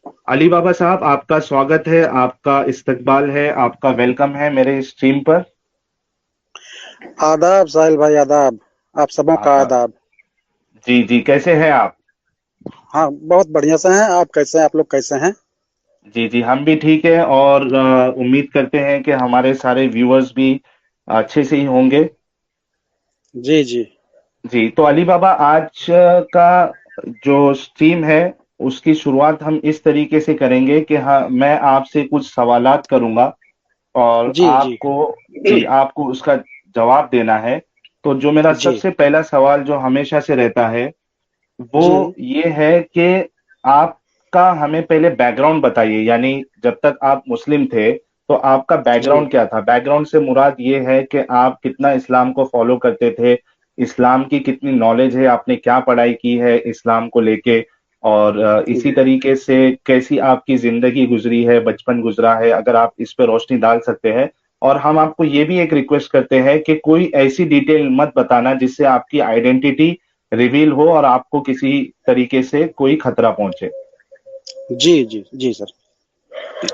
अली बाबा साहब, आपका स्वागत है, आपका इस्तकबाल है, आपका वेलकम है मेरे स्ट्रीम पर। आदाब साहिल भाई, आदाब। आप सबों का आदाब। आदाब। जी जी, कैसे हैं आप? हाँ, बहुत बढ़िया से हैं। आप कैसे हैं? आप लोग कैसे हैं? जी जी, हम भी ठीक है और उम्मीद करते हैं कि हमारे सारे व्यूअर्स भी अच्छे से ही होंगे। जी जी। जी, तो अली बाबा, आज का जो स्ट्रीम है उसकी शुरुआत हम इस तरीके से करेंगे कि हाँ, मैं आपसे कुछ सवालात करूंगा और जी जी। आपको, जी, आपको उसका जवाब देना है। तो जो मेरा जी सबसे पहला सवाल जो हमेशा से रहता है जी वो ये है कि आपका हमें पहले बैकग्राउंड बताइए, यानी जब तक आप मुस्लिम थे तो आपका जी बैकग्राउंड क्या था। बैकग्राउंड से मुराद ये है कि आप कितना इस्लाम को फॉलो करते थे, इस्लाम की कितनी नॉलेज है, आपने क्या पढ़ाई की है इस्लाम को लेके, और इसी जी। तरीके से कैसी आपकी जिंदगी गुजरी है, बचपन गुजरा है, अगर आप इस पे रोशनी डाल सकते हैं। और हम आपको ये भी एक रिक्वेस्ट करते हैं कि कोई ऐसी डिटेल मत बताना जिससे आपकी आइडेंटिटी रिवील हो और आपको किसी तरीके से कोई खतरा पहुंचे। जी जी जी सर।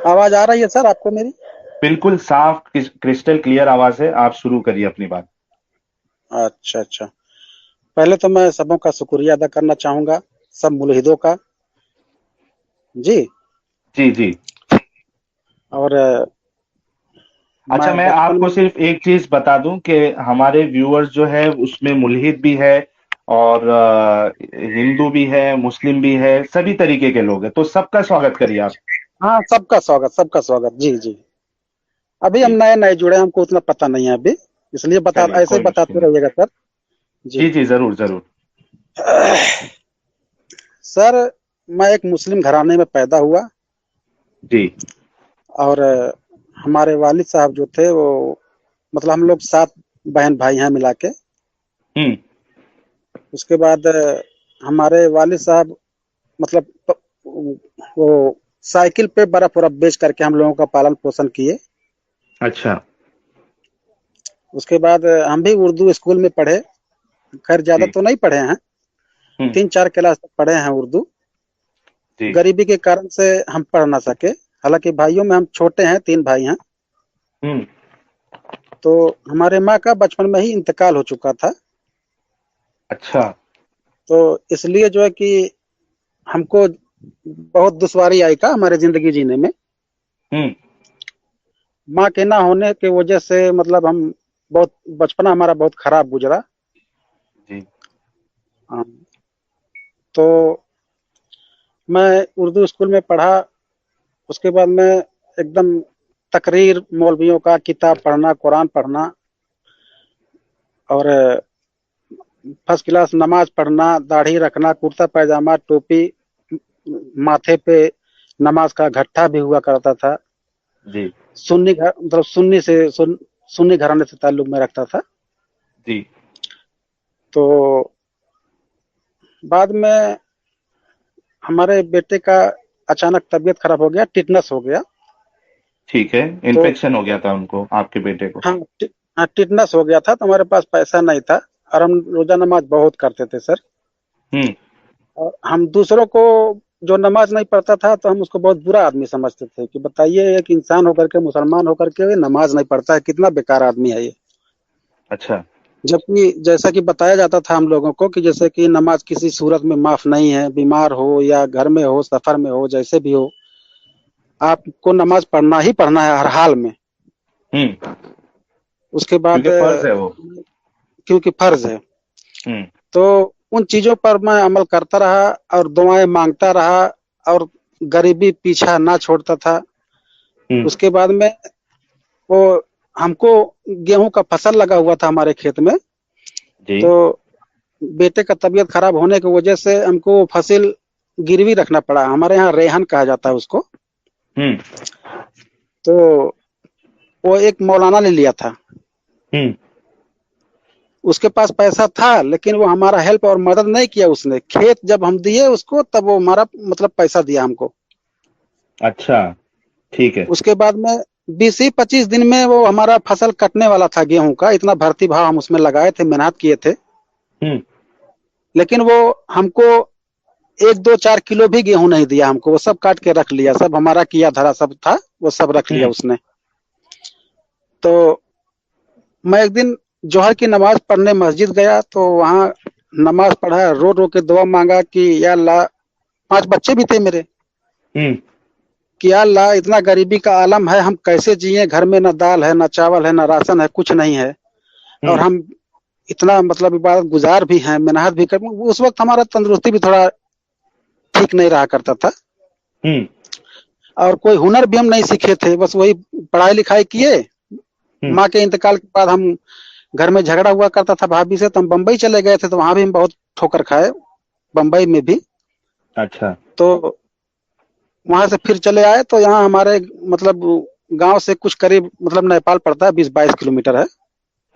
आवाज आ रही है सर आपको मेरी? बिल्कुल साफ क्रिस्टल क्लियर आवाज है, आप शुरू करिए अपनी बात। अच्छा अच्छा। पहले तो मैं सबों का शुक्रिया अदा करना चाहूंगा, सब मुल्हिदों का। जी। जी जी। और अच्छा, मैं मैं बचपन आपको में। सिर्फ एक चीज बता दूं कि हमारे व्यूअर्स जो है उसमें मुल्हिद भी है और हिंदू भी है, मुस्लिम भी है, सभी तरीके के लोग हैं, तो सबका स्वागत करिए आप। हाँ, सबका स्वागत, सबका स्वागत। जी जी। अभी हम जी, नए नए जुड़े हैं, हमको उतना पता नहीं है अभी। इसलिए बता, चलिए ऐसे ही कोई मुश्किल बताते नहीं। रहिएगा सर। जी। जी जी, जरूर जरूर। सर, मैं एक मुस्लिम घराने में पैदा हुआ। जी। और हमारे वालिद साहब जो थे वो, मतलब हम लोग 7 बहन भाई हैं मिला के। हम्म। उसके बाद हमारे वालिद साहब, मतलब वो साइकिल पे बर्फ वर्फ बेच करके हम लोगों का पालन पोषण किए। अच्छा। उसके बाद हम भी उर्दू स्कूल में पढ़े। खैर ज्यादा जी। तो नहीं पढ़े हैं, हम्म। 3 4 क्लास तक पढ़े हैं उर्दू। जी। गरीबी के कारण से हम पढ़ ना सके। हालांकि भाइयों में हम छोटे हैं, 3 भाई हैं। हम्म। तो हमारे माँ का बचपन में ही इंतकाल हो चुका था। अच्छा। तो इसलिए जो है कि हमको बहुत दुश्वारी आई का हमारे जिंदगी जीने में। हम्म। माँ के ना होने की वजह से मतलब हम बहुत, बचपना हमारा बहुत खराब गुजरा। जी। हाँ, तो मैं उर्दू स्कूल में पढ़ा। उसके बाद मैं एकदम तकरीर मौलवियों का किताब पढ़ना, कुरान पढ़ना, और फर्स्ट क्लास नमाज पढ़ना, दाढ़ी रखना, कुर्ता पैजामा, टोपी, माथे पे नमाज का घट्टा भी हुआ करता था। जी। सुन्नी घर, मतलब सुन्नी घराने से ताल्लुक में रखता था। जी। तो बाद में हमारे बेटे का अचानक तबीयत खराब हो गया, टिटनस हो गया। ठीक है, तो इन्फेक्शन हो गया था उनको, आपके बेटे को? हाँ, हाँ, टिटनस हो गया था। तो हमारे पास पैसा नहीं था, और हम रोजा नमाज बहुत करते थे सर। हम्म। और हम दूसरों को, जो नमाज नहीं पढ़ता था, तो हम उसको बहुत बुरा आदमी समझते थे कि बताइए, एक इंसान होकर के, मुसलमान होकर के नमाज नहीं पढ़ता है, कितना बेकार आदमी है ये। अच्छा। जबकि जैसा कि बताया जाता था हम लोगों को कि जैसे कि नमाज किसी सूरत में माफ नहीं है, बीमार हो या घर में हो, सफर में हो, जैसे भी हो, आपको नमाज पढ़ना ही पढ़ना है हर हाल में। हम्म। उसके बाद क्योंकि फर्ज है वो। क्योंकि फर्ज है। हम्म। तो उन चीजों पर मैं अमल करता रहा और दुआएं मांगता रहा, और गरीबी पीछा ना छोड़ता था। हम्म। उसके बाद में वो, हमको गेहूं का फसल लगा हुआ था हमारे खेत में। जी। तो बेटे का तबीयत खराब होने की वजह से हमको फसल गिरवी रखना पड़ा। हमारे यहाँ रेहन कहा जाता है उसको। हम्म। तो वो एक मौलाना ने लिया था। हम्म। उसके पास पैसा था, लेकिन वो हमारा हेल्प और मदद नहीं किया उसने। खेत जब हम दिए उसको, तब वो हमारा मतलब पैसा दिया हमको। अच्छा। ठीक है। उसके बाद में 20 ही 25 दिन में वो हमारा फसल कटने वाला था गेहूं का। इतना भर्ती भाव हम उसमें लगाए थे, मेहनत किए थे। हम्म। लेकिन वो हमको एक दो 4 किलो भी गेहूं नहीं दिया हमको, वो सब काट के रख लिया, सब हमारा किया धरा सब था, वो सब रख लिया हम्म। उसने। तो मैं एक दिन जोहर की नमाज पढ़ने मस्जिद गया, तो वहां नमाज पढ़ा, रो रो के दुआ मांगा कि या अल्लाह, 5 बच्चे भी थे मेरे, हम्म। कि या अल्लाह इतना गरीबी का आलम है, हम कैसे जिए, घर में ना दाल है, ना चावल है, ना राशन है, कुछ नहीं है, और हम्म। हम इतना मतलब इबादत गुजार भी हैं, मेहनत भी कर, उस वक्त हमारा तंदुरुस्ती भी थोड़ा ठीक नहीं रहा करता था, हम्म। और कोई हुनर भी हम नहीं सीखे थे, बस वही पढ़ाई लिखाई किए। हम्म। माँ के इंतकाल के बाद हम, घर में झगड़ा हुआ करता था भाभी से, तो हम बम्बई चले गए थे, तो वहां भी हम बहुत ठोकर खाए, बम्बई में भी। अच्छा। तो वहां से फिर चले आए, तो यहाँ हमारे मतलब गांव से कुछ करीब, मतलब नेपाल पड़ता है, 20-22 किलोमीटर है।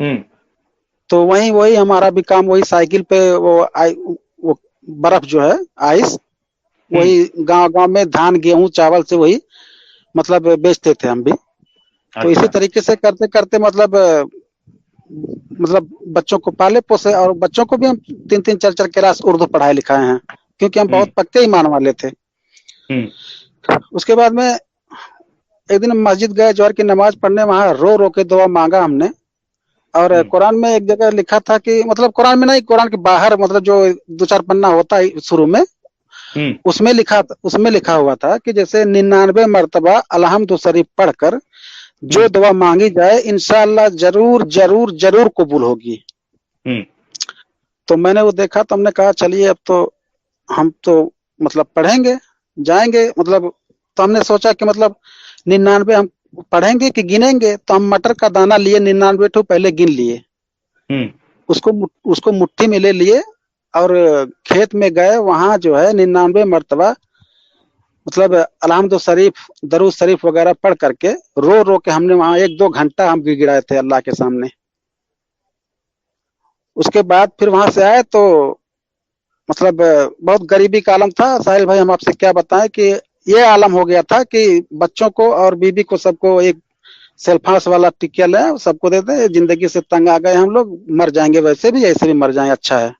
हम्म। तो वही वही हमारा भी काम, वही साइकिल पे वो बर्फ जो है, आइस, हम्म। वही गांव गांव में धान गेहूं चावल से वही मतलब बेचते थे हम भी। तो इसी अच्छा। तरीके से करते करते मतलब बच्चों को पाले पोसे, और बच्चों को भी हम 3-3 4-4 क्लास उर्दू पढ़ाए लिखाए हैं, क्योंकि हम हम्म। बहुत पक्के ईमान वाले थे। हम्म। उसके बाद में एक दिन मस्जिद गए जोहर की नमाज पढ़ने, वहां रो रो के दुआ मांगा हमने। और हम्म। कुरान में एक जगह लिखा था कि, मतलब कुरान में नहीं, कुरान के बाहर, मतलब जो 2-4 पन्ना होता है शुरू में, हम्म। उसमें लिखा हुआ था कि जैसे 99 मरतबा अलहम्दु शरीफ पढ़कर जो हम्म। दुआ मांगी जाए, इंशाअल्लाह जरूर जरूर जरूर कबूल होगी। हम्म। तो मैंने वो देखा, तो हमने कहा चलिए अब तो हम तो मतलब पढ़ेंगे, जाएंगे मतलब। तो हमने सोचा कि मतलब 99 हम पढ़ेंगे कि गिनेंगे, तो हम मटर का दाना लिए, 99 ठो पहले गिन लिए, हम्म। उसको उसको मुट्ठी में ले लिए, और खेत में गए, वहां जो है 99 मरतबा मतलब अलहम्दु शरीफ, दरूद शरीफ वगैरह पढ़ करके, रो रो के हमने वहां 1-2 घंटा हम गिड़गिड़ाए थे अल्लाह के सामने। उसके बाद फिर वहां से आए, तो मतलब बहुत गरीबी का आलम था साहिल भाई, हम आपसे क्या बताएं कि ये आलम हो गया था कि बच्चों को और बीबी को सबको एक सेल्फास वाला टिकिया ले सबको देते, जिंदगी से तंग आ गए हम लोग, मर जाएंगे, वैसे भी ऐसे भी मर जाएं, अच्छा है।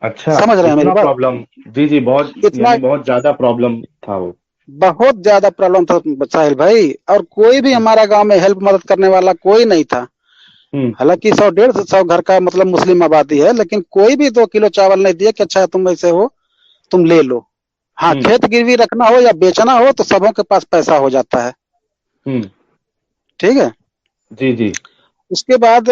अच्छा। समझ रहे हैं मेरी इतना बात? प्रॉब्लम? जी जी, बहुत, इतना यानी बहुत ज्यादा प्रॉब्लम था वो। बहुत ज्यादा प्रॉब्लम था साहिल भाई, और कोई भी हमारा गांव में हेल्प मदद करने वाला कोई नहीं था। हम्म। हालांकि 100-150 घर का मतलब मुस्लिम आबादी है, लेकिन कोई भी 2 किलो चावल नहीं दिया कि अच्छा तुम ऐसे हो, तुम ले लो। हाँ, हम्म। खेत गिरवी रखना हो या बेचना हो तो सबों के पास पैसा हो जाता है। हम्म। ठीक है। जी जी। उसके बाद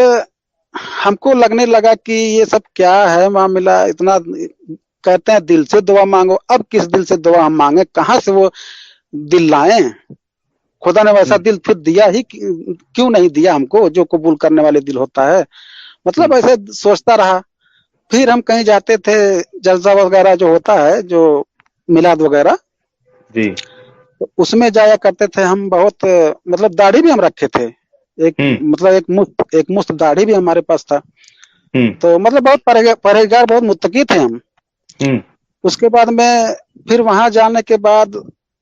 हमको लगने लगा कि ये सब क्या है मामला, इतना कहते हैं दिल से दुआ मांगो, अब किस दिल से दुआ हम मांगे, कहाँ से वो दिल लाए? खुदा ने वैसा हम्म। दिल फिर दिया ही क्यों नहीं दिया हमको, जो कबूल करने वाले दिल होता है। मतलब हम्म। ऐसे सोचता रहा। फिर हम कहीं जाते थे, जलसा वगैरह जो होता है, जो मिलाद वगैरह, जी। तो उसमें जाया करते थे हम बहुत, मतलब दाढ़ी भी हम रखे थे, एक हम्म। मतलब एक मुश्त दाढ़ी भी हमारे पास था। हम्म। तो मतलब बहुत परहेजगार, बहुत मुत्तकी थे हम। हम्म। उसके बाद में फिर वहां जाने के बाद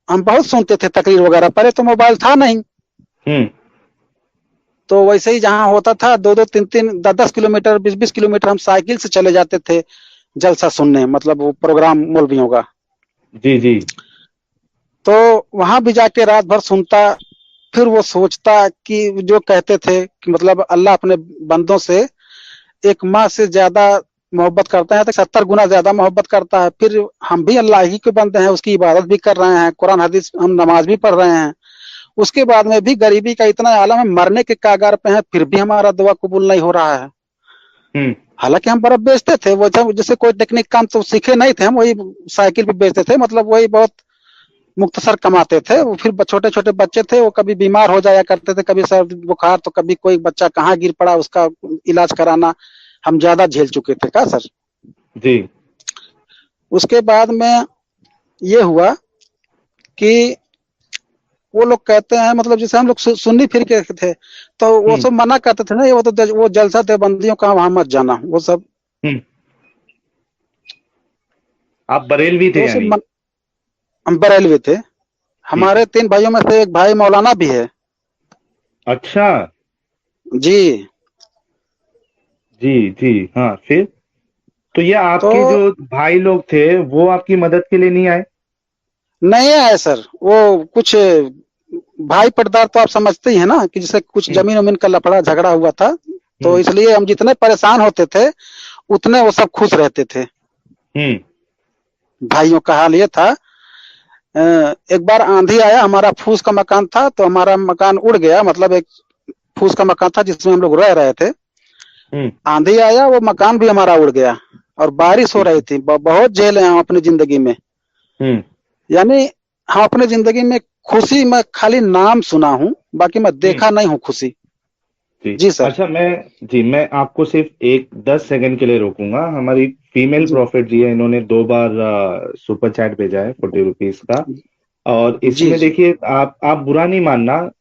हम बहुत सुनते थे तकरीर वगैरह, पहले तो मोबाइल था नहीं, हम्म। तो वैसे ही जहाँ होता था 2-2 3-3 10-10 किलोमीटर 20-20 किलोमीटर हम साइकिल से चले जाते थे जलसा सुनने, मतलब वो प्रोग्राम मौलवियों का। जी जी। तो वहां भी जाके रात भर सुनता, फिर वो सोचता कि जो कहते थे कि मतलब अल्लाह अपने बंदों से एक माँ से ज्यादा मोहब्बत करता है, तो 70 गुना ज्यादा मोहब्बत करता है। फिर हम भी अल्लाह ही के बंदे हैं, उसकी इबादत भी कर रहे हैं, कुरान हदीस हम नमाज भी पढ़ रहे हैं। उसके बाद में भी गरीबी का इतना आलम है, मरने के कागार पे है, फिर भी हमारा दुआ कबूल नहीं हो रहा है। हम्म। हालांकि हम बर्फ बेचते थे, वो जैसे कोई टेक्निक काम तो सीखे नहीं थे हम, वही साइकिल पे बेचते थे, मतलब वही बहुत मुख्तसर कमाते थे। वो फिर छोटे छोटे बच्चे थे, वो कभी बीमार हो जाया करते थे, कभी सर्दी बुखार, तो कभी कोई बच्चा कहाँ गिर पड़ा, उसका इलाज कराना हम ज्यादा झेल चुके थे का सर। जी। उसके बाद में ये हुआ कि वो लोग कहते हैं, मतलब जैसे हम लोग सुन्नी फिर के थे, तो वो हम्म। सब मना करते थे ना, वो तो वो जलसा देवबंदियों का वहां मत जाना, वो सब। हम्म। आप बरेलवी तो थे वो यानी? सब हम बरेलवी थे। ठीक हमारे है। 3 भाइयों में से एक भाई मौलाना भी है। अच्छा। जी। जी जी, हाँ, फिर? तो ये तो आपके जो भाई लोग थे वो आपकी मदद के लिए नहीं आए? नहीं आए सर, वो कुछ भाई पटदार तो आप समझते ही है ना, कि जैसे कुछ हम्म। जमीन वमीन का लफड़ा झगड़ा हुआ था, तो हम्म। इसलिए हम जितने परेशान होते थे उतने वो सब खुश रहते थे। हम्म। भाइयों का हाल ये था, एक बार आंधी आया, हमारा फूस का मकान था, तो हमारा मकान उड़ गया, मतलब एक फूस का मकान था जिसमें हम लोग रह रहे थे। हम्म। आंधी आया, वो मकान भी हमारा उड़ गया, और बारिश हो ठीक रही है। थी। बहुत झेले हम अपनी जिंदगी में। हम्म। यानी हम अपनी जिंदगी में खुशी मैं खाली नाम सुना हूँ, बाकी मैं हम्म। देखा नहीं हूँ खुशी। जी। जी सर। अच्छा, मैं आपको सिर्फ एक 10 सेकंड के लिए रोकूंगा। हमारी फीमेल जी प्रॉफिट जी है, इन्होंने 2 बार सुपर चैट भेजा है 40 रुपीज का। और जी इसमें जी देखिए, आप बुरा नहीं मानना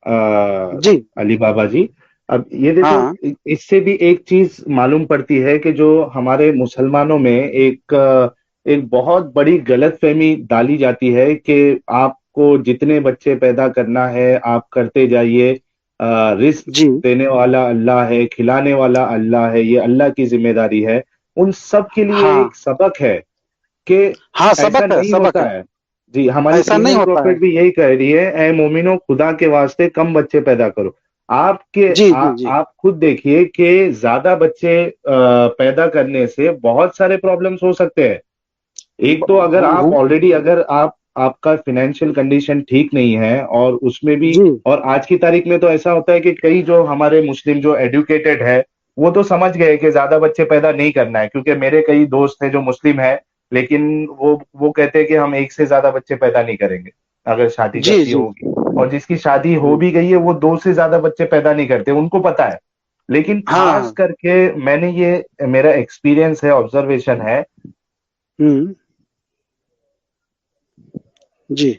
जी। अली बाबा जी। अब ये देखो, हाँ इससे भी एक चीज मालूम पड़ती है कि जो हमारे मुसलमानों में एक बहुत बड़ी गलतफहमी डाली जाती है कि आपको जितने बच्चे पैदा करना है आप करते जाइए। रिस्क जी। देने वाला अल्लाह है, खिलाने वाला अल्लाह है, ये अल्लाह की जिम्मेदारी है। उन सब के लिए हाँ एक सबक है कि हाँ, ऐसा सबक है, नहीं सबक होता है। है। जी, हमारी ऐसा नहीं फीमेल होता है। प्रोफेट भी यही कह रही है, ए मोमिनो खुदा के वास्ते कम बच्चे पैदा करो। जी जी जी। आप खुद देखिए कि ज्यादा बच्चे पैदा करने से बहुत सारे प्रॉब्लम्स हो सकते हैं। एक तो अगर हूँ आप हूँ। ऑलरेडी, अगर आप आपका फाइनेंशियल कंडीशन ठीक नहीं है, और उसमें भी, जी और आज की तारीख में तो ऐसा होता है कि कई जो हमारे मुस्लिम जो एडुकेटेड है वो तो समझ गए कि ज्यादा बच्चे पैदा नहीं करना है, क्योंकि मेरे कई दोस्त हैं जो मुस्लिम है, लेकिन वो कहते हैं कि हम एक से ज्यादा बच्चे पैदा नहीं करेंगे अगर शादी जी करती जी। होगी। और जिसकी शादी हो हम्म, भी गई है वो 2 से ज्यादा बच्चे पैदा नहीं करते, उनको पता है। लेकिन हाँ खास हाँ। करके मैंने ये मेरा एक्सपीरियंस है, ऑब्जर्वेशन है। हम्म। जी।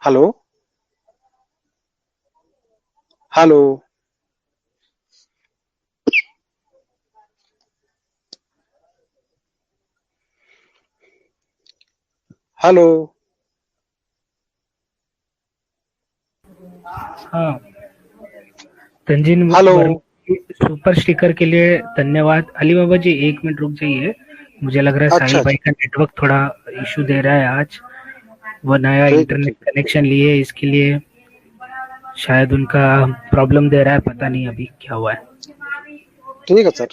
हेलो। हेलो। हेलो। हाँ, तंजीन हेलो। वर्मा की सुपर स्टिकर के लिए धन्यवाद। अली बाबा जी, 1 मिनट रुक जाइए। मुझे लग रहा है अच्छा साहिल भाई अच्छा। का नेटवर्क थोड़ा इशू दे रहा है आज। वो नया ठीक है इंटरनेट ठीक है। कनेक्शन लिए, इसके लिए शायद उनका प्रॉब्लम दे रहा है, पता नहीं अभी क्या हुआ है। ठीक है सर।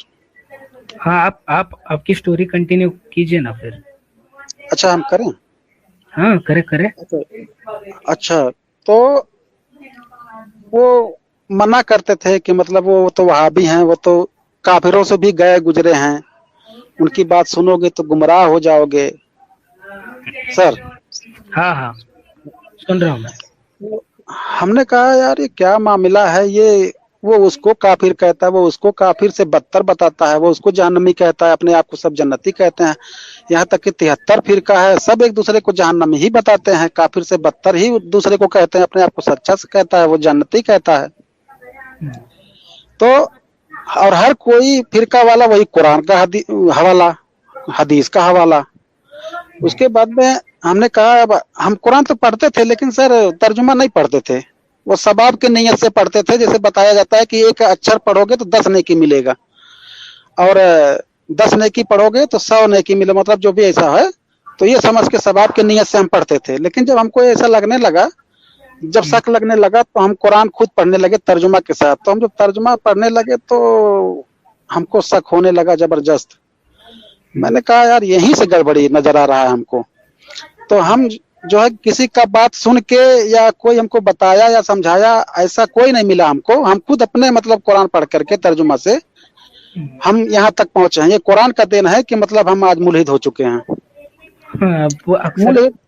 हाँ, आप आपकी स्टोरी कंटिन्यू कीजिए ना फिर। अच्छा, हम करें? हाँ, करे करे। अच्छा अच्छा। तो वो मना करते थे कि मतलब वो तो वहाबी हैं, वो तो काफिरों से भी गए गुजरे हैं, उनकी बात सुनोगे तो गुमराह हो जाओगे। सर, हाँ हाँ, सुन रहा हूँ मैं। हमने कहा यार ये क्या मामला है ये, वो उसको काफिर कहता है, वो उसको काफिर से बदतर बताता है, वो उसको जहन्नमी कहता है, अपने आप को सब जन्नती कहते हैं। यहाँ तक कि 73 फिरका है, सब एक दूसरे को जहन्नमी ही बताते हैं, काफिर से बदतर ही दूसरे को कहते हैं, अपने आप को सच्चा से कहता है, वो जन्नती कहता है। तो और हर कोई फिरका वाला वही कुरान का हवाला, हदीस का हवाला। उसके बाद में हमने कहा अब हम कुरान तो पढ़ते थे, लेकिन सर तर्जुमा नहीं पढ़ते थे। वो सबाब की नीयत से पढ़ते थे, जैसे बताया जाता है कि एक अक्षर पढ़ोगे तो 10 नेकी मिलेगा, और 10 नेकी पढ़ोगे तो 100 नेकी मिले, मतलब जो भी ऐसा है। तो ये समझ के सबाब की नीयत से हम पढ़ते थे। लेकिन जब हमको ऐसा लगने लगा, जब शक लगने लगा, तो हम कुरान खुद पढ़ने लगे तर्जुमा के साथ। तो हम जब तर्जुमा पढ़ने लगे तो हमको शक होने लगा जबरदस्त। मैंने कहा यार यहीं से गड़बड़ी नजर आ रहा है हमको। तो हम जो है किसी का बात सुन के या कोई हमको बताया या समझाया, ऐसा कोई नहीं मिला हमको। हम खुद अपने मतलब कुरान पढ़ करके तर्जुमा से हम यहाँ तक पहुंचे हैं। ये कुरान का देन है कि मतलब हम आज मुल्हिद हो चुके हैं। हाँ, वो अक्सर मुल्हिद।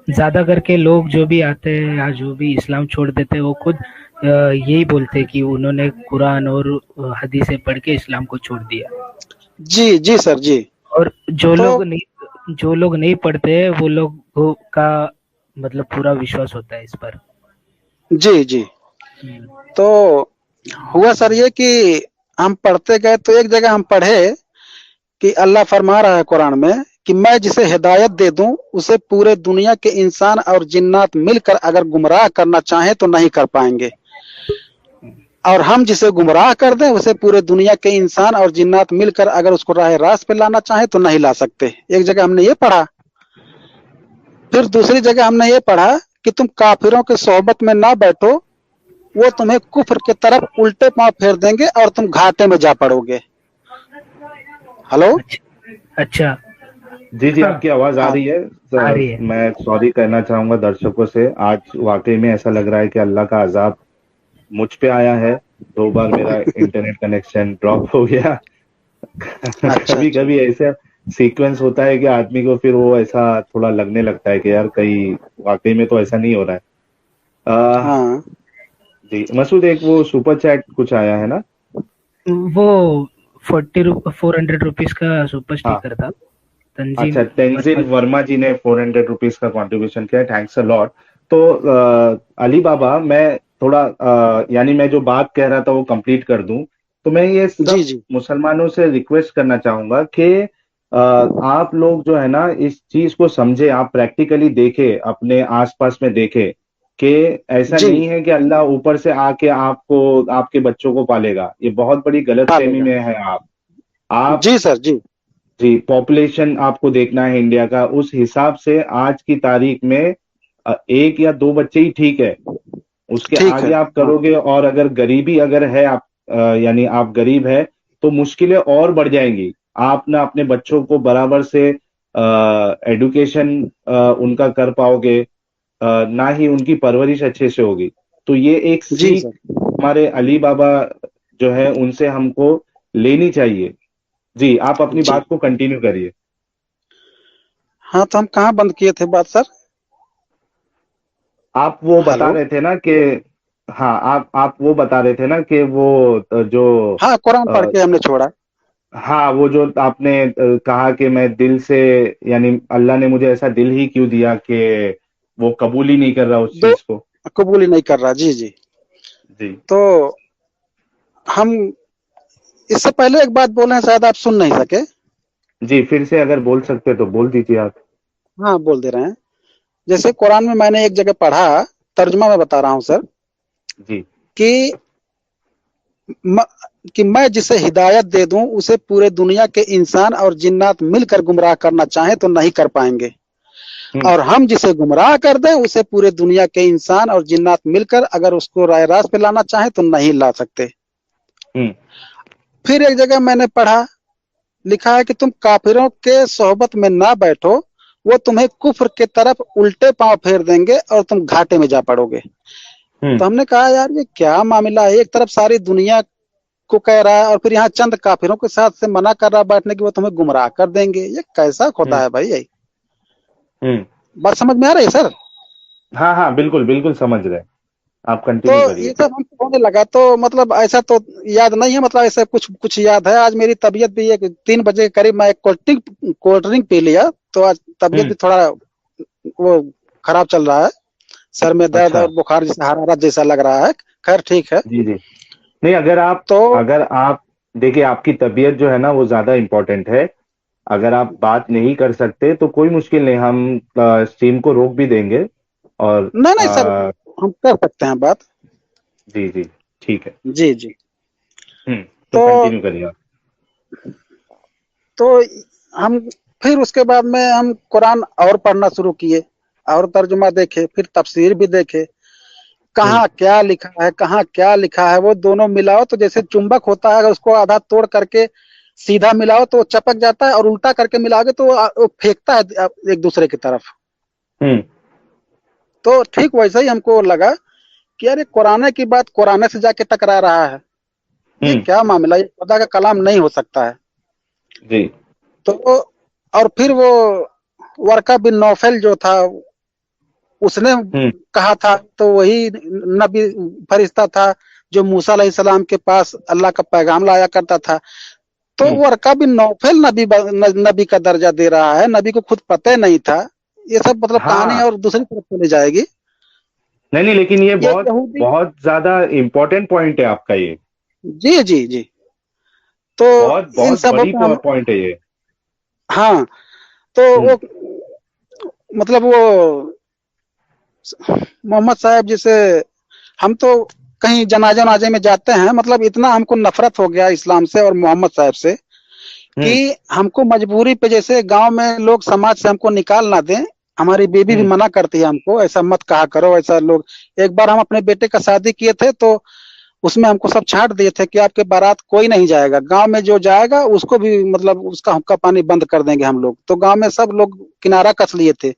ज्यादा करके लोग जो भी आते हैं या जो भी इस्लाम छोड़ देते हैं, वो खुद यही बोलते हैं कि उन्होंने कुरान और हदीसें पढ़ के इस्लाम को छोड़ दिया। जी जी सर जी। और तो जो लोग नहीं पढ़ते हैं, वो लोग का मतलब पूरा विश्वास होता है इस पर। जी जी। तो हुआ सर ये कि हम पढ़ते गए, तो एक जगह हम पढ़े कि अल्लाह फरमा रहा है कुरान में कि मैं जिसे हिदायत दे दूं उसे पूरे दुनिया के इंसान और जिन्नात मिलकर अगर गुमराह करना चाहे तो नहीं कर पाएंगे। और हम जिसे गुमराह कर दें उसे पूरे दुनिया के इंसान और जिन्नात मिलकर अगर उसको राह रास्त पे लाना चाहे तो नहीं ला सकते। एक जगह हमने ये पढ़ा। फिर दूसरी जगह हमने ये पढ़ा कि तुम काफिरों के सोहबत में ना बैठो, वो तुम्हें कुफ्र की तरफ उल्टे पांव फेर देंगे और तुम घाटे में जा पड़ोगे। हेलो। अच्छा अच्छा। जी जी, हाँ आपकी आवाज आ हाँ रही है। आ रही है। मैं सॉरी कहना चाहूंगा दर्शकों से, आज वाकई में ऐसा लग रहा है कि अल्लाह का अजाब मुझ पे आया है। 2 बार मेरा इंटरनेट कनेक्शन ड्रॉप हो गया। अच्छा कभी अच्छा। कभी ऐसा सीक्वेंस होता है कि आदमी को फिर वो ऐसा थोड़ा लगने लगता है कि यार कहीं वाकई में तो ऐसा नहीं हो रहा है। आ, हाँ जी मसूद, एक वो सुपर चैट कुछ आया है ना। वो 400 रुपीज का सुपर हाँ, स्टिकर था। अच्छा, तंजीम तेंजिल वर्मा। वर्मा जी ने 400 रुपीज का कंट्रीब्यूशन किया, थैंक्स अ लॉट। तो अली बाबा, मैं थोड़ा यानी मैं जो बात कह रहा था वो कंप्लीट कर दूं। तो मैं ये जी सब जी। मुसलमानों से रिक्वेस्ट करना चाहूंगा कि आप लोग जो है ना इस चीज को समझे, आप प्रैक्टिकली देखें, अपने आसपास में देखें कि ऐसा जी नहीं है कि अल्लाह ऊपर से आके आपको, आपके बच्चों को पालेगा। ये बहुत बड़ी गलतफहमी पालेगा। में है आप। जी सर जी। जी, पॉपुलेशन आपको देखना है इंडिया का, उस हिसाब से आज की तारीख में 1 या 2 बच्चे ही ठीक है। उसके ठीक आगे है। आप हाँ करोगे और अगर गरीबी अगर है, आप यानी आप गरीब है, तो मुश्किलें और बढ़ जाएंगी। आप ना अपने बच्चों को बराबर से एडुकेशन उनका कर पाओगे, ना ही उनकी परवरिश अच्छे से होगी। तो ये एक जी सीख सर। हमारे अली बाबा जो है उनसे हमको लेनी चाहिए। जी, आप अपनी जी बात को कंटिन्यू करिए। हाँ, तो हम कहाँ बंद किए थे बात सर? आप वो बता हेलो। रहे थे ना कि, हाँ, आप वो बता रहे थे ना कि वो जो हाँ, कुरान पढ़ अ, के हमने छोड़ा। हाँ, वो जो आपने कहा कि मैं दिल से, यानी अल्लाह ने मुझे ऐसा दिल ही क्यों दिया कि वो कबूल ही नहीं कर रहा उस दो चीज को। कबूल ही नहीं कर रहा। जी जी। जी तो हम इससे पहले एक बात बोले हैं, शायद आप सुन नहीं सके। जी, फिर से अगर बोल सकते तो बोल दीजिए आप। हाँ, बोल दे रहे हैं। जैसे कुरान में मैंने एक जगह पढ़ा, तर्जुमा में बता रहा हूँ सर, जी। कि म, कि मैं जिसे हिदायत दे दूं उसे पूरे दुनिया के इंसान और जिन्नात मिलकर गुमराह करना चाहें तो नहीं कर पाएंगे, हम्म और हम जिसे गुमराह कर दें उसे पूरे दुनिया के इंसान और जिन्नात मिलकर अगर उसको राय रास्त पे लाना चाहे तो नहीं ला सकते। हम्म फिर एक जगह मैंने पढ़ा, लिखा है कि तुम काफिरों के सोहबत में ना बैठो, वो तुम्हें कुफ्र के तरफ उल्टे पांव फेर देंगे और तुम घाटे में जा पड़ोगे। हम्म तो हमने कहा यार ये क्या मामला है, एक तरफ सारी दुनिया को कह रहा है और फिर यहाँ चंद काफिरों के साथ से मना कर रहा है बैठने की, वो तुम्हें गुमराह कर देंगे। ये कैसा खुदा हम्म है भाई? यही हम्म बात समझ में आ रही है सर? हाँ हाँ, बिल्कुल बिल्कुल समझ रहे हैं। आप तो कंटिन्यू ये करिए। सब हमको होने लगा, तो मतलब ऐसा तो याद नहीं है, मतलब ऐसा कुछ कुछ याद है। आज मेरी तबीयत भी है कि 3 बजे के करीब मैं एक कोल्ड ड्रिंक पी लिया, तो आज तबीयत हम्म भी थोड़ा वो खराब चल रहा है। सर में दर्द अच्छा। और बुखार जैसा, हरारत जैसा लग रहा है। खैर ठीक है। जी जी, नहीं, तो अगर आप देखिए, आपकी तबीयत जो है ना वो ज्यादा इम्पोर्टेंट है। अगर आप बात नहीं कर सकते तो कोई मुश्किल नहीं, हम स्ट्रीम को रोक भी देंगे। और नहीं नहीं सर, हम कर सकते हैं बात। जी जी, ठीक है। जी जी। तो तो कंटिन्यू करिए आप। तो हम फिर उसके बाद में हम कुरान और पढ़ना शुरू किए, और तर्जुमा देखे, फिर तफसीर भी देखे, हम्म कहाँ क्या लिखा है, कहाँ क्या लिखा है। वो दोनों मिलाओ तो जैसे चुंबक होता है, अगर उसको आधा तोड़ करके सीधा मिलाओ तो वो चपक जाता है, और उल्टा करके मिलाओगे तो वो फेंकता है एक दूसरे की तरफ। हम्म तो ठीक वैसा ही हमको लगा कि यार ये कुरान की बात कुरान से जाके टकरा रहा है। ये हम्म क्या मामला, ये खुदा का कलाम नहीं हो सकता है। जी। तो और फिर वो वर्का बिन नौफल जो था, उसने हम्म कहा था, तो वही नबी फरिश्ता था जो मूसा अलैहिस्सलाम के पास अल्लाह का पैगाम लाया करता था। तो हम्म वर्का बिन नौफल नबी का दर्जा दे रहा है, नबी को खुद पता ही नहीं था। ये सब मतलब कहानी हाँ, और दूसरी तरफ चली जाएगी। नहीं नहीं, लेकिन ये ये बहुत यहूदी। बहुत ज्यादा इम्पोर्टेंट पॉइंट है आपका ये। जी जी जी। तो बहुत इन बहुत सबों बड़ी पे हम, पॉइंट है ये। हाँ, तो हम्म वो मतलब वो मोहम्मद साहब जिसे हम तो कहीं जनाजे वनाजे में जाते हैं, मतलब इतना हमको नफरत हो गया इस्लाम से और मोहम्मद साहब से कि हमको मजबूरी पे, जैसे गांव में लोग समाज से हमको निकाल ना दें, हमारी बीबी भी मना करती है हमको, ऐसा मत कहा करो, ऐसा लोग। एक बार हम अपने बेटे का शादी किए थे तो उसमें हमको सब छांट दिए थे कि आपके बारात कोई नहीं जाएगा, गांव में जो जाएगा उसको भी मतलब उसका हुक्का पानी बंद कर देंगे हम लोग। तो गांव में सब लोग किनारा कस लिए थे।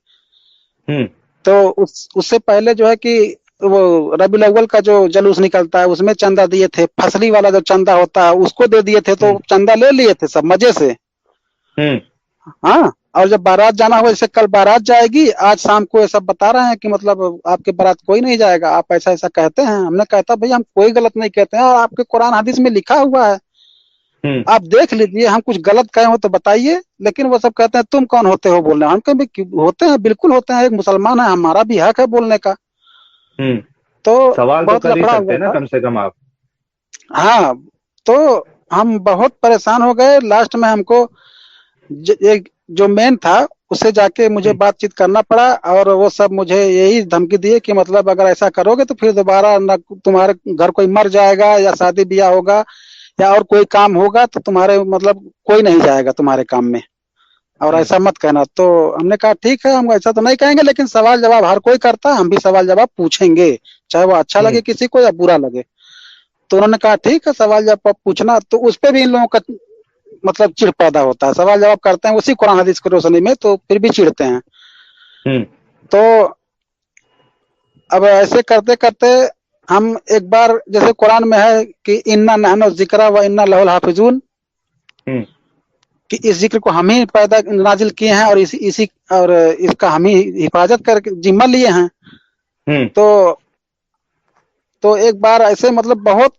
तो उससे पहले जो है कि वो रबीउल अव्वल का जो जुलूस निकलता है उसमें चंदा दिए थे, फसली वाला जो चंदा होता है उसको दे दिए थे, तो चंदा ले लिए थे सब मजे से। हाँ, और जब बारात जाना हो, जैसे कल बारात जाएगी, आज शाम को ये सब बता रहे हैं कि मतलब आपके बारात कोई नहीं जाएगा, आप ऐसा ऐसा कहते हैं। हमने कहता भैया हम कोई गलत नहीं कहते हैं, और आपके कुरान हदीस में लिखा हुआ है, आप देख लीजिए, हम कुछ गलत कहे हो तो बताइए। लेकिन वो सब कहते हैं तुम कौन होते हो बोलने। हम कहे होते हैं, बिल्कुल होते हैं, एक मुसलमान है, हमारा भी हक है बोलने का। तो सवाल तो बहुत कर ही लफड़ा सकते हुआ हैं ना था। कम से कम आप। हाँ, तो हम बहुत परेशान हो गए। लास्ट में हमको एक जो मेन था उससे जाके मुझे बातचीत करना पड़ा, और वो सब मुझे यही धमकी दिए कि मतलब अगर ऐसा करोगे तो फिर दोबारा न तुम्हारे घर कोई मर जाएगा, या शादी ब्याह होगा, या और कोई काम होगा, तो तुम्हारे मतलब कोई नहीं जाएगा तुम्हारे काम में, और ऐसा मत कहना। तो हमने कहा ठीक है, हम ऐसा तो नहीं कहेंगे, लेकिन सवाल जवाब हर कोई करता है, हम भी सवाल जवाब पूछेंगे, चाहे वो अच्छा लगे किसी को या बुरा लगे। तो उन्होंने कहा ठीक है, सवाल जवाब पूछना। तो उस पे भी इन लोगों का मतलब चिढ़ पैदा होता है, सवाल जवाब करते हैं उसी कुरान हदीस की रोशनी में, तो फिर भी चिढ़ते हैं। तो अब ऐसे करते करते हम एक बार, जैसे कुरान में है कि इन्ना नहनु जिक्रा व इन्ना लहुल हाफिजून, कि इस जिक्र को हम ही पैदा नाजिल किए हैं और इसी और इसका हम ही हिफाजत करके जिम्मा लिए हैं। तो एक बार ऐसे मतलब बहुत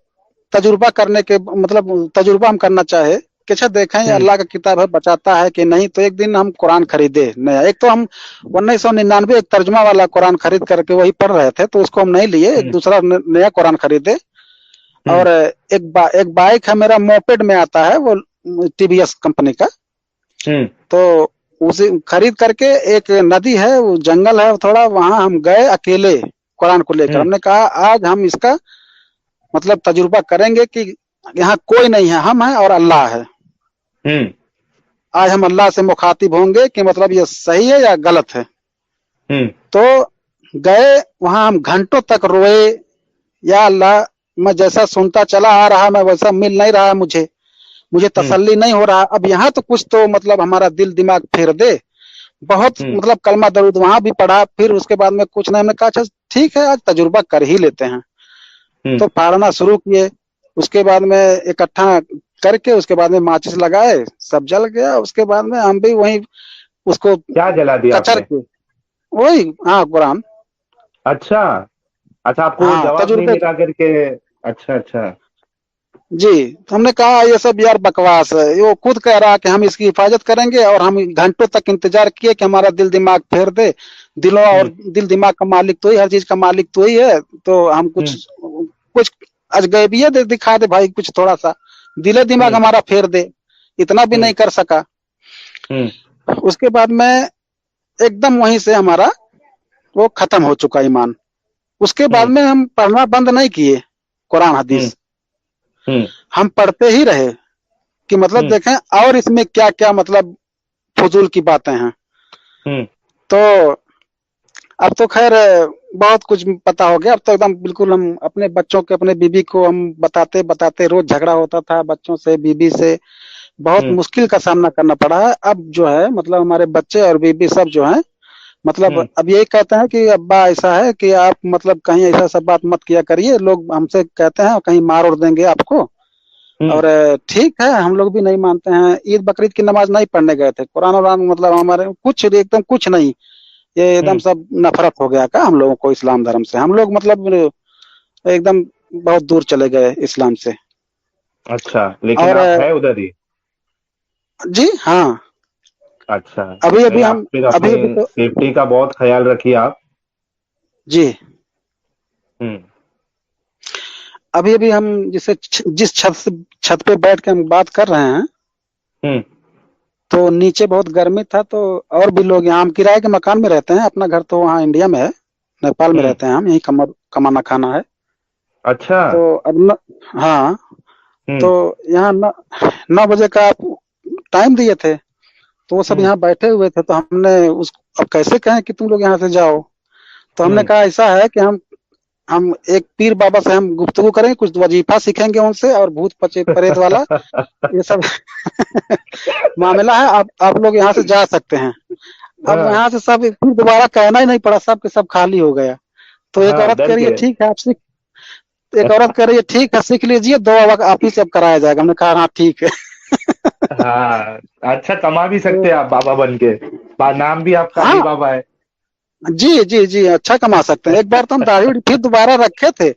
तजुर्बा करने के मतलब तजुर्बा हम करना चाहे कि अच्छा देखें ये अल्लाह का किताब है, बचाता है कि नहीं। तो एक दिन हम कुरान खरीदे नया। एक तो हम 1999 एक तर्जुमा वाला कुरान खरीद करके वही पढ़ रहे थे, तो उसको हम नहीं लिए, एक दूसरा नया कुरान खरीदे। और एक बाइक है मेरा, मोपेड में आता है वो, टीवीएस कंपनी का। तो उसे खरीद करके, एक नदी है, वो जंगल है थोड़ा, वहां हम गए अकेले कुरान को लेकर। हमने कहा आज हम इसका मतलब तजुर्बा करेंगे कि यहाँ कोई नहीं है, हम हैं और अल्लाह है। आज हम अल्लाह से मुखातिब होंगे कि मतलब ये सही है या गलत है। तो गए वहां, हम घंटों तक रोए, या अल्लाह मैं जैसा सुनता चला आ रहा मैं वैसा मिल नहीं रहा, मुझे तसल्ली नहीं हो रहा। अब यहाँ तो कुछ तो मतलब हमारा दिल दिमाग फेर दे। बहुत मतलब कलमा दरूद वहां भी पढ़ा, फिर उसके बाद में कुछ नहीं। हमने कहा अच्छा ठीक है, आज तजुर्बा कर ही लेते हैं। तो फाड़ना शुरू किए, उसके बाद में इकट्ठा करके, उसके बाद में माचिस लगाए, सब जल गया। उसके बाद में हम भी वही उसको क्या जला दिया कचर आपने? के वही, हाँ, कुरान। अच्छा अच्छा, आपको हाँ, जवाब नहीं तजुर्बे मिला करके? अच्छा अच्छा। जी। तो हमने कहा ये सब यार बकवास है, वो खुद कह रहा कि हम इसकी हिफाजत करेंगे, और हम घंटों तक इंतजार किए कि हमारा दिल दिमाग फेर दे। दिलों और दिल दिमाग का मालिक तो ही, हर चीज का मालिक तो ही है। तो हम कुछ कुछ अजगैबियत दिखा दे भाई, कुछ थोड़ा सा दिले दिमाग हमारा फेर दे, इतना भी नहीं कर सका। उसके बाद में एकदम वहीं से हमारा वो खत्म हो चुका ईमान। उसके बाद में हम पढ़ना बंद नहीं किए कुरान हदीस, हम पढ़ते ही रहे कि मतलब देखें और इसमें क्या क्या मतलब फजूल की बातें हैं। तो अब तो खैर बहुत कुछ पता हो गया। अब तो एकदम बिल्कुल हम अपने बच्चों के, अपने बीबी को हम बताते बताते, रोज झगड़ा होता था बच्चों से, बीबी से, बहुत मुश्किल का सामना करना पड़ा है। अब जो है मतलब हमारे बच्चे और बीबी सब जो है मतलब अब यही कहते हैं कि अब्बा ऐसा है कि आप मतलब कहीं ऐसा सब बात मत किया करिए, लोग हमसे कहते हैं कहीं मार उड़ देंगे आपको। और ठीक है, हम लोग भी नहीं मानते हैं। ईद बकरीद की नमाज नहीं पढ़ने गए थे, कुरान वरान मतलब हमारे कुछ एकदम कुछ नहीं, ये एकदम सब नफरत हो गया का हम लोगों को इस्लाम धर्म से। हम लोग मतलब एकदम बहुत दूर चले गए इस्लाम से। अच्छा, लेकिन और आप है उधर ही? जी हाँ, अच्छा, अभी नहीं, अभी आप हम फिर अपनी अभी तो सेफ्टी का बहुत ख्याल रखिए आप। जी, हम्म अभी अभी हम जिसे जिस छत पे बैठ के हम बात कर रहे हैं, तो नीचे बहुत गर्मी था, तो और भी लोग यहाँ, हम किराए के मकान में रहते हैं, अपना घर तो वहाँ इंडिया में है, नेपाल में रहते हैं हम, यही कमाना खाना है। अच्छा। तो अब हाँ, हम्म। तो यहाँ 9 बजे का टाइम दिए थे, तो वो सब हम्म। यहाँ बैठे हुए थे, तो हमने उस अब कैसे कहें कि तुम लोग यहाँ से जाओ। तो हमने हम्म। कहा ऐसा है कि हम एक पीर बाबा से हम गुफ्तगू करेंगे, कुछ वजीफा सीखेंगे उनसे, और भूत प्रेत वाला ये सब मामला है। आप लोग यहाँ से जा सकते हैं। अब हाँ। यहाँ से सब फिर दोबारा कहना ही नहीं पड़ा, सब के सब खाली हो गया। तो एक हाँ, औरत डर कह रही है गए। ठीक है आप सीख, एक औरत कह रही है ठीक है सीख लीजिए, 2 वक्त आप ही से अब कराया जाएगा। हमने कहा हाँ ठीक है। हाँ, अच्छा कमा भी तो सकते हैं आप बाबा बन के। नाम भी आपका अली हाँ, बाबा है। जी जी जी, अच्छा कमा सकते हैं। एक बार तो हम दाढ़ी उड़ी फिर दोबारा रखे थे।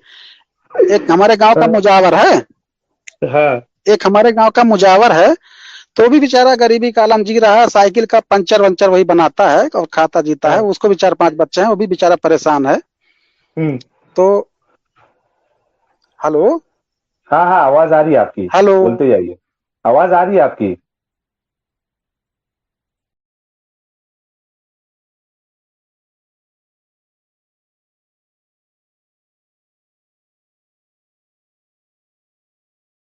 एक हमारे गांव का मुजावर है, हाँ। एक हमारे गांव का मुजावर है, तो भी बेचारा गरीबी का आलम जी रहा है। साइकिल का पंचर वंचर वही बनाता है और खाता जीता है। हाँ। उसको भी 4-5 बच्चे हैं, वो भी बेचारा परेशान है। हम्म। तो हेलो, हाँ हाँ, आवाज आ रही है आपकी। हेलो, बोलते जाइए। आवाज आ रही है आपकी।